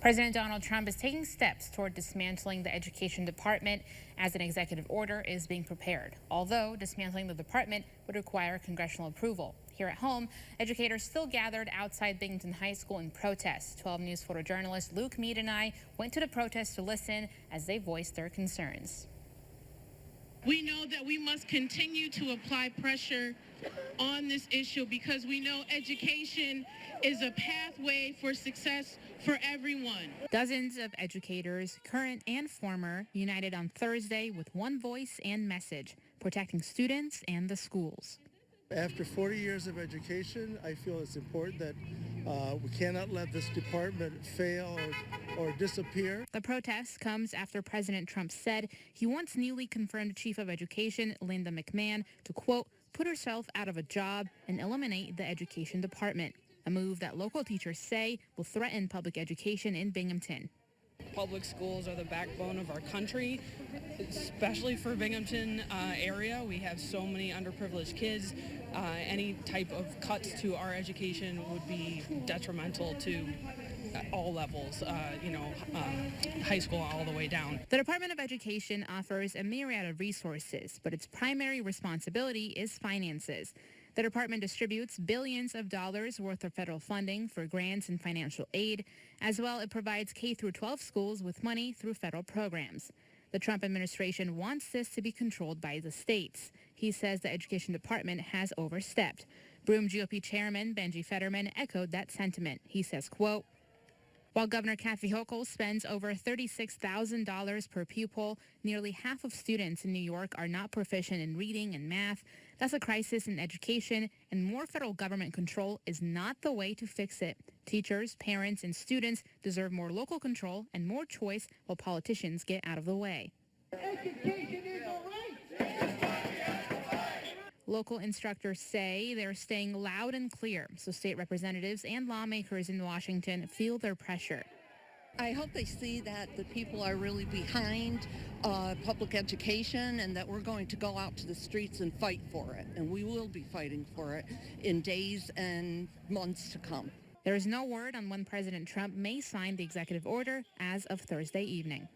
President Donald Trump is taking steps toward dismantling the education department as an executive order is being prepared, although dismantling the department would require congressional approval. Here at home, educators still gathered outside Binghamton High School in protest. 12 News photojournalist Luke Mead and I went to the protest to listen as they voiced their concerns. We know that we must continue to apply pressure on this issue because we know education is a pathway for success for everyone. Dozens of educators, current and former, united on Thursday with one voice and message, protecting students and the schools. After 40 years of education, I feel it's important that we cannot let this department fail or disappear. The protest comes after President Trump said he wants newly confirmed Chief of Education Linda McMahon to, quote, put herself out of a job and eliminate the education department, a move that local teachers say will threaten public education in Binghamton. Public schools are the backbone of our country, especially for Binghamton area. We have so many underprivileged kids. Any type of cuts to our education would be detrimental to all levels, high school all the way down. The Department of Education offers a myriad of resources, but its primary responsibility is finances. The department distributes billions of dollars worth of federal funding for grants and financial aid. As well, it provides K-12 schools with money through federal programs. The Trump administration wants this to be controlled by the states. He says the education department has overstepped. Broome GOP Chairman Benji Fetterman echoed that sentiment. He says, quote, while Governor Kathy Hochul spends over $36,000 per pupil, nearly half of students in New York are not proficient in reading and math. That's a crisis in education, and more federal government control is not the way to fix it. Teachers, parents, and students deserve more local control and more choice while politicians get out of the way. Education is a right. Local instructors say they're staying loud and clear, so state representatives and lawmakers in Washington feel their pressure. I hope they see that the people are really behind public education and that we're going to go out to the streets and fight for it. And we will be fighting for it in days and months to come. There is no word on when President Trump may sign the executive order as of Thursday evening.